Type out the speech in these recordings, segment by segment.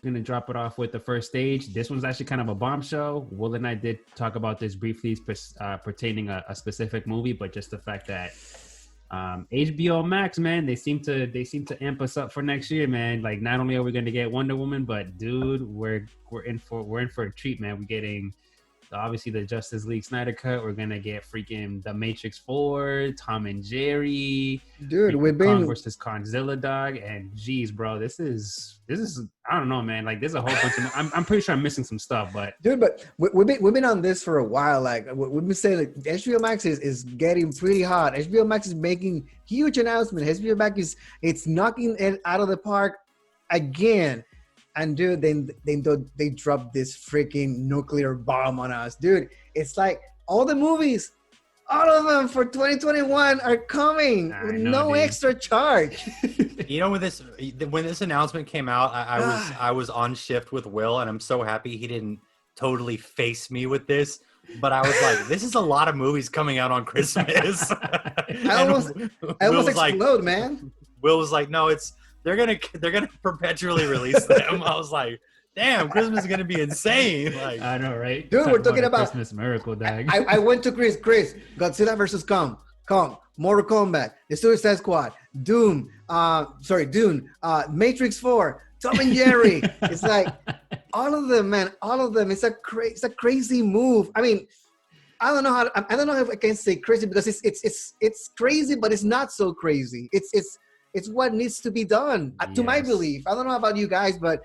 Gonna drop it off with the first stage. This one's actually kind of a bombshell. Will and I did talk about this briefly, pertaining a specific movie, but just the fact that HBO Max, man, they seem to amp us up for next year, man. Like, not only are we gonna get Wonder Woman, but dude, we're in for a treat, man. We're getting obviously the Justice League Snyder Cut. We're gonna get freaking The Matrix 4, Tom and Jerry, dude. We've Kong been versus Godzilla, dog. And geez, bro, this is I don't know, man. Like, there's a whole bunch of I'm pretty sure I'm missing some stuff, but dude, but we've been on this for a while. Like, we've been saying, like, HBO Max is getting pretty hot. HBO Max is making huge announcements. HBO Max it's knocking it out of the park again. And dude, they dropped this freaking nuclear bomb on us, dude. It's like all the movies, all of them for 2021 are coming with no extra charge. You know, when this announcement came out, I was on shift with Will, and I'm so happy he didn't totally face me with this. But I was like, this is a lot of movies coming out on Christmas. I almost explode, man. Will was like, no, they're gonna perpetually release them. I was like, damn, Christmas is gonna be insane. Like, I know, right? Dude, we're talking about Christmas miracle, dog. I went to Chris, Godzilla versus Kong, Mortal Kombat, The Suicide Squad, Dune, Matrix 4, Tom and Jerry. It's like all of them, man, all of them. It's a crazy move. I mean, I don't know if I can say crazy, because it's crazy, but it's not so crazy. It's what needs to be done, to my belief. I don't know about you guys, but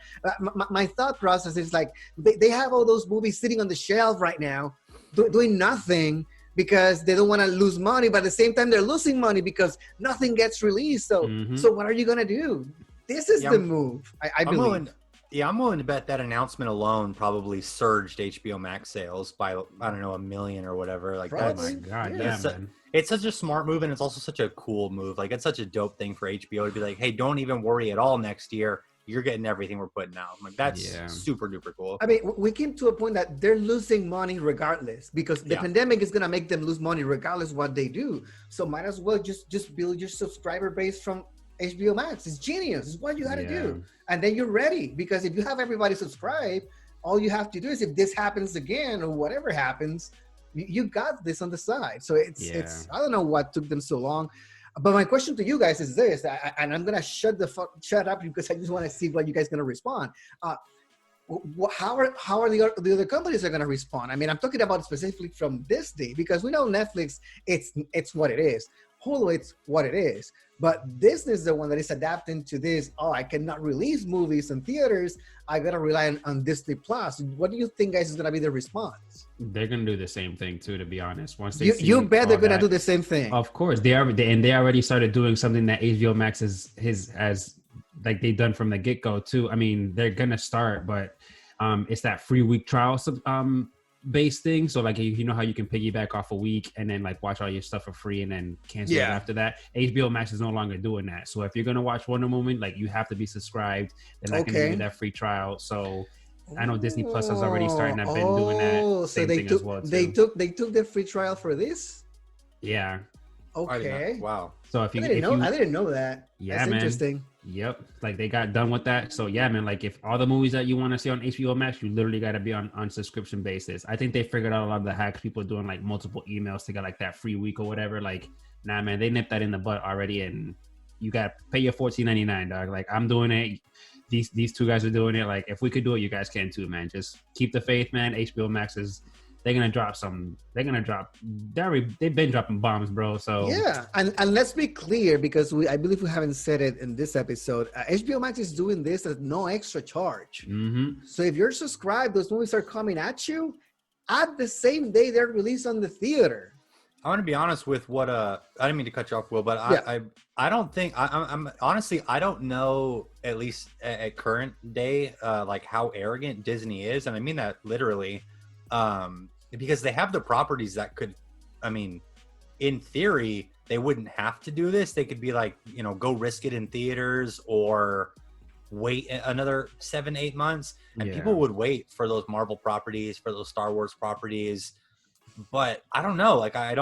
my thought process is like, they have all those movies sitting on the shelf right now, doing nothing, because they don't want to lose money, but at the same time they're losing money because nothing gets released. So what are you gonna do? This is the move. I believe. I'm willing to bet that announcement alone probably surged HBO Max sales by, I don't know, 1 million or whatever. Like, oh my god, yeah, man. It's such a smart move, and it's also such a cool move. Like, it's such a dope thing for HBO to be like, hey, don't even worry at all next year. You're getting everything we're putting out. Like, that's super duper cool. I mean, we came to a point that they're losing money regardless, because the pandemic is going to make them lose money regardless of what they do. So might as well just build your subscriber base from HBO Max. It's genius. It's what you got to do. And then you're ready, because if you have everybody subscribe, all you have to do is, if this happens again or whatever happens, you got this on the side. So it's I don't know what took them so long. But my question to you guys is this, and I'm going to shut up, because I just want to see what you guys going to respond. How are the other companies are going to respond? I mean, I'm talking about specifically from Disney, because we know Netflix, it's what it is. Hulu, it's what it is. But Disney is the one that is adapting to this. Oh, I cannot release movies in theaters. I got to rely on Disney Plus. What do you think, guys, is going to be the response? They're going to do the same thing, too, to be honest. Once you bet they're going to do the same thing. Of course. They already started doing something that HBO Max has like they've done from the get-go, too. I mean, they're going to start, but it's that free week trial based thing. So like, you know how you can piggyback off a week and then like watch all your stuff for free and then cancel it after that. HBO Max is no longer doing that. So if you're gonna watch Wonder Woman, like, you have to be subscribed. They're not gonna give you that free trial. So I know Disney Plus has already started and been doing that. So they took the free trial for this. Yeah. Okay. Wow. So if you, I didn't know that. Yeah, that's man. Interesting. Yep. Like, they got done with that. So yeah, man, like, if all the movies that you want to see on HBO Max, you literally got to be on subscription basis. I think they figured out a lot of the hacks. People doing like multiple emails to get like that free week or whatever. Like, nah, man, they nipped that in the butt already, and you got to pay your $14.99, dog. Like, I'm doing it. These two guys are doing it. Like, if we could do it, you guys can too, man. Just keep the faith, man. HBO Max they've been dropping bombs, bro. So yeah, and let's be clear, because I believe we haven't said it in this episode. HBO Max is doing this at no extra charge. So if you're subscribed, those movies are coming at you at the same day they're released on the theater. I want to be honest with what I didn't mean to cut you off, Will, but I don't think I'm honestly, I don't know, at least at current day, like how arrogant Disney is, and I mean that literally, because they have the properties that could, I mean, in theory, they wouldn't have to do this. They could be like, you know, go risk it in theaters or wait another 7-8 months, and people would wait for those Marvel properties, for those Star Wars properties. But I don't know. Like, I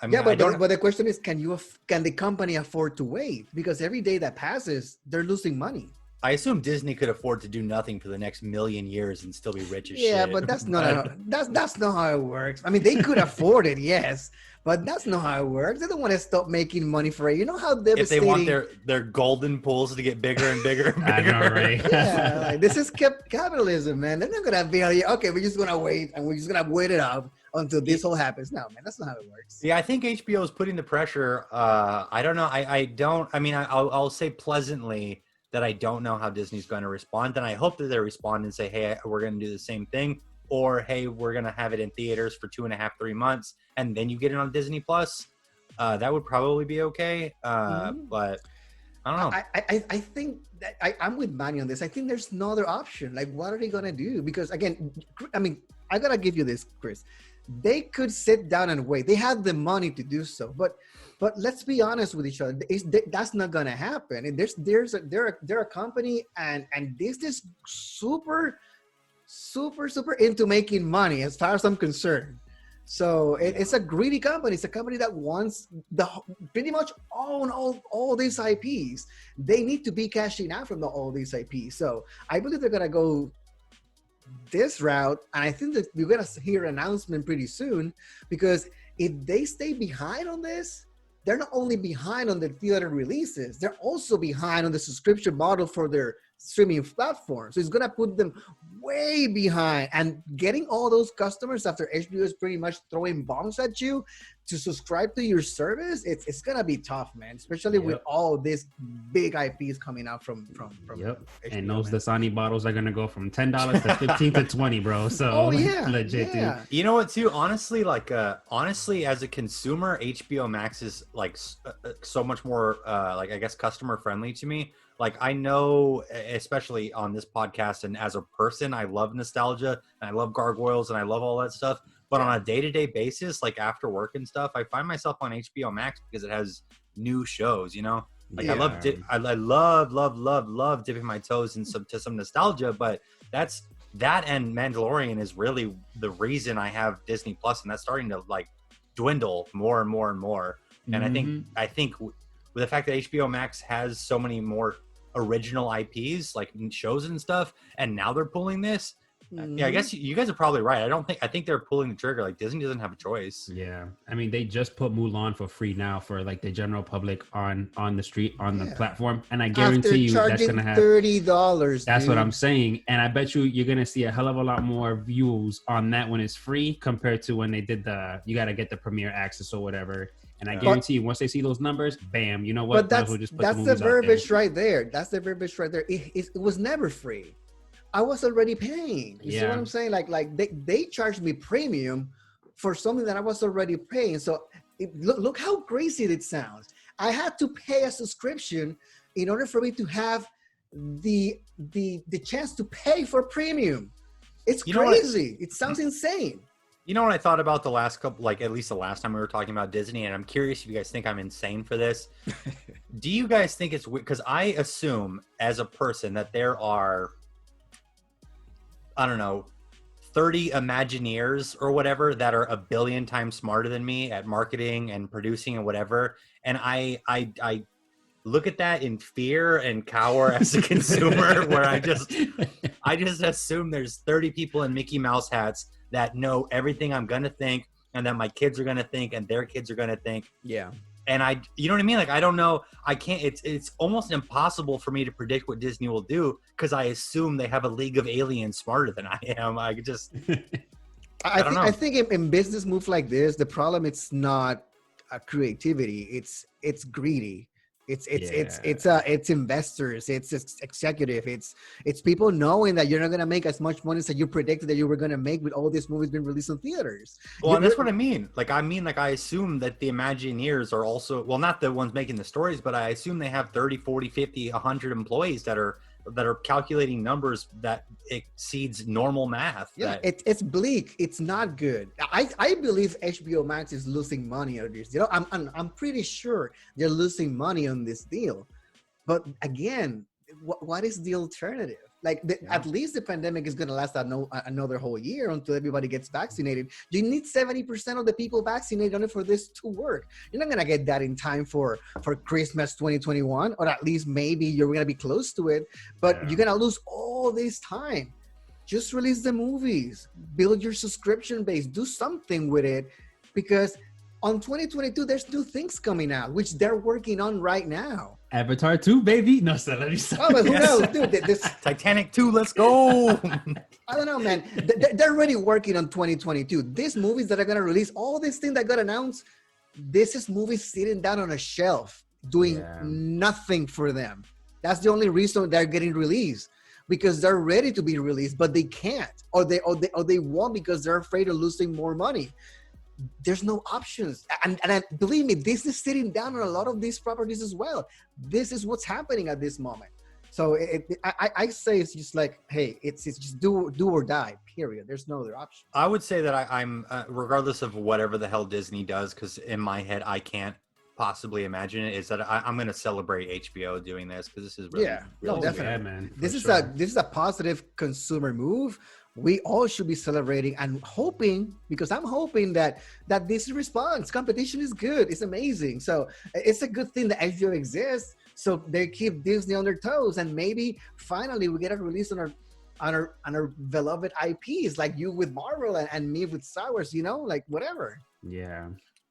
mean, but the question is, can the company afford to wait? Because every day that passes, they're losing money. I assume Disney could afford to do nothing for the next million years and still be rich as shit. Yeah, but that's not that's not how it works. I mean, they could afford it, yes, but that's not how it works. They don't want to stop making money for it. You know how devastating. If they want their golden pools to get bigger and bigger and bigger. I know, right? Yeah, like, this is capitalism, man. They're not gonna be like, okay, we're just gonna wait and we're just gonna wait it out until this all happens. No, man, that's not how it works. Yeah, I think HBO is putting the pressure. I don't know. I don't. I mean, I'll say pleasantly that I don't know how Disney's going to respond, and I hope that they respond and say, "Hey, we're going to do the same thing," or "Hey, we're going to have it in theaters for 2.5, 3 months, and then you get it on Disney Plus." That would probably be okay. But I don't know. I think that I'm with Manny on this. I think there's no other option. Like, what are they gonna do? Because again, I mean, I gotta give you this, Chris. They could sit down and wait. They have the money to do so, but let's be honest with each other. That's not gonna happen. And they're a company, and this is super into making money, as far as I'm concerned. So it's a greedy company. It's a company that wants pretty much own all these IPs. They need to be cashing out from all these IPs. So I believe they're gonna go this route, and I think that we're gonna hear an announcement pretty soon, because if they stay behind on this, they're not only behind on the theater releases, they're also behind on the subscription model for their streaming platform. So it's gonna put them way behind, and getting all those customers after HBO is pretty much throwing bombs at you to subscribe to your service. It's gonna be tough, man, especially with all these big IPs coming out from Yep. HBO, and those man. Dasani bottles are gonna go from $10 to 15 to 20, bro. So legit, dude. You know what, too? Honestly, honestly, as a consumer, HBO Max is like so much more, like, I guess, customer friendly to me. Like, I know, especially on this podcast and as a person, I love nostalgia and I love gargoyles and I love all that stuff. But on a day-to-day basis, like after work and stuff, I find myself on HBO Max because it has new shows, you know? Like, I love dipping my toes in some nostalgia, but that and Mandalorian is really the reason I have Disney Plus, and that's starting to like dwindle more and more and more. And I think with the fact that HBO Max has so many more original IPs, like shows and stuff, and now they're pulling this. Yeah, I guess you guys are probably right. I think they're pulling the trigger. Like, Disney doesn't have a choice. Yeah, I mean, they just put Mulan for free now for like the general public on the street, on the platform, and I guarantee you that's gonna have $30. That's what I'm saying, and I bet you're gonna see a hell of a lot more views on that when it's free compared to when they did you got to get the premiere access or whatever. And I guarantee you, once they see those numbers, bam, you know what? But that's the verbiage right there. That's the verbiage right there. It was never free. I was already paying. You see what I'm saying? Like they charged me premium for something that I was already paying. So look how crazy it sounds. I had to pay a subscription in order for me to have the chance to pay for premium. It's crazy. It sounds insane. You know what I thought about the last couple, like at least the last time we were talking about Disney, and I'm curious if you guys think I'm insane for this. Do you guys think it's weird? Because I assume as a person that there are, I don't know, 30 Imagineers or whatever that are a billion times smarter than me at marketing and producing and whatever. And I look at that in fear and cower as a consumer, where I just assume there's 30 people in Mickey Mouse hats that know everything I'm going to think, and that my kids are going to think, and their kids are going to think. Yeah. And you know what I mean? Like, I don't know. I can't, it's almost impossible for me to predict what Disney will do, because I assume they have a league of aliens smarter than I am. I just, I don't know. I think in business moves like this, the problem, it's not creativity. It's greedy. It's investors, it's executive, it's people knowing that you're not gonna make as much money as you predicted that you were gonna make with all these movies being released in theaters. Well, and that's what I mean. Like, I assume that the Imagineers are also, well, not the ones making the stories, but I assume they have 30, 40, 50, 100 employees that are calculating numbers that exceeds normal math. Yeah, it's bleak. It's not good. I believe HBO Max is losing money on this. You know, I'm pretty sure they're losing money on this deal. But again, what is the alternative? At least the pandemic is going to last another whole year until everybody gets vaccinated. You need 70% of the people vaccinated only for this to work. You're not going to get that in time for Christmas 2021, or at least maybe you're going to be close to it, but you're going to lose all this time. Just release the movies, build your subscription base, do something with it, because on 2022, there's new things coming out, which they're working on right now. Avatar 2, baby. No, so let me stop. Oh, but who knows, dude? This Titanic 2, let's go. I don't know, man. They're already working on 2022. These movies that are going to release, all these things that got announced, this is movies sitting down on a shelf doing nothing for them. That's the only reason they're getting released, because they're ready to be released, but they can't, or they won't, because they're afraid of losing more money. There's no options, and believe me, this is sitting down on a lot of these properties as well. This is what's happening at this moment. So I say it's just like, hey, it's just do or die. Period. There's no other option. I would say that I'm regardless of whatever the hell Disney does, because in my head I can't possibly imagine it, is that I'm going to celebrate HBO doing this, because this is really, no, definitely, yeah, man. This is a positive consumer move. We all should be celebrating and hoping, because I'm hoping that this response. Competition is good. It's amazing. So it's a good thing that HBO exists. So they keep Disney on their toes, and maybe finally we get a release on our beloved IPs, like you with Marvel and me with Star Wars. You know, like whatever. Yeah.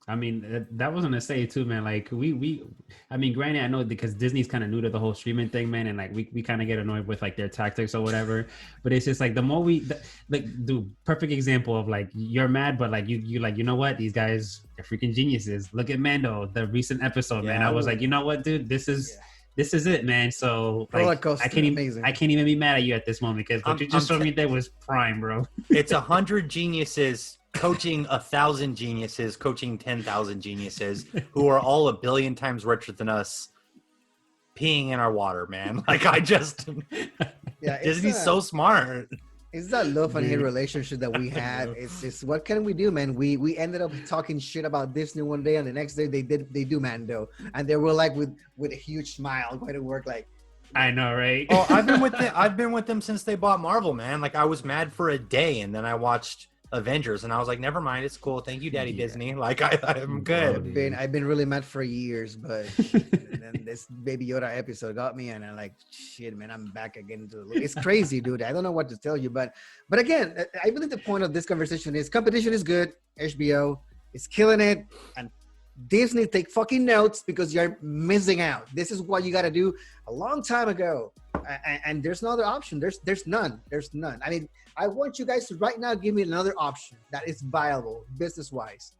I mean, that was gonna say too, man. Like I mean, granted, I know because Disney's kind of new to the whole streaming thing, man, and like we kind of get annoyed with like their tactics or whatever. But it's just like the more dude, perfect example of like you're mad, but like you like, you know what, these guys are freaking geniuses. Look at Mando, the recent episode, man. I was like, you know what, dude, this is it, man. So like, I can't even be mad at you at this moment, because what you just showed me there was prime, bro. It's 100 geniuses coaching 1,000 geniuses, coaching 10,000 geniuses who are all a billion times richer than us, peeing in our water, man. Like, Disney's so smart. It's that love and hate relationship that we had. It's just, what can we do, man? We ended up talking shit about Disney one day, and the next day they do Mando, and they were like with a huge smile going to work, like, I know, right? Oh, I've been with them since they bought Marvel, man. Like, I was mad for a day, and then I watched Avengers, and I was like, never mind, it's cool, thank you, Daddy Disney. Like, I'm good. I've been really mad for years, but then this Baby Yoda episode got me, and I'm like, shit, man, I'm back again into the loop. It's crazy, dude. I don't know what to tell you, but again, I believe the point of this conversation is competition is good. HBO is killing it, and Disney, take fucking notes, because you're missing out. This is what you got to do a long time ago, and there's no other option. There's none. I mean, I want you guys to right now give me another option that is viable business wise.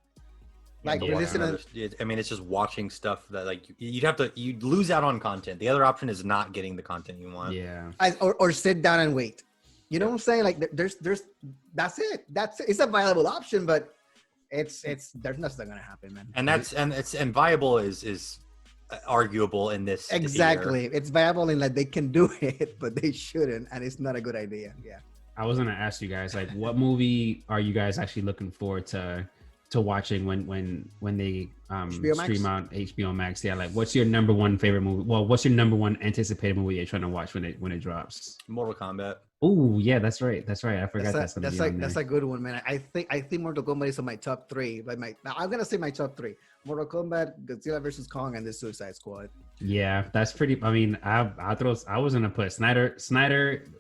Like, I mean, it's just watching stuff that, like, you'd lose out on content. The other option is not getting the content you want. Yeah. Or sit down and wait. You know what I'm saying? Like, there's that's it. It's a viable option, but it's there's nothing gonna happen, man. And viable is arguable in this. Exactly. Year. It's viable in like they can do it, but they shouldn't, and it's not a good idea. Yeah. I was gonna ask you guys, like, what movie are you guys actually looking forward to watching when they stream out HBO Max? Yeah, like, what's your number one favorite movie? Well, what's your number one anticipated movie you're trying to watch when it drops? Mortal Kombat. Oh yeah, that's right. I forgot that's a good one, man. I think Mortal Kombat is on my top three. But I'm gonna say my top three: Mortal Kombat, Godzilla vs Kong, and the Suicide Squad. Yeah, that's pretty. I mean, I was gonna put Snyder,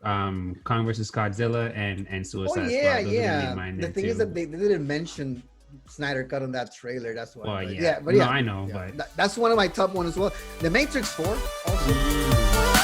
Kong vs Godzilla, and Suicide Squad. Yeah. The thing is that they didn't mention Snyder cut on that trailer. That's why. Well, but I know, yeah. but That's one of my top ones as well. The Matrix 4 also.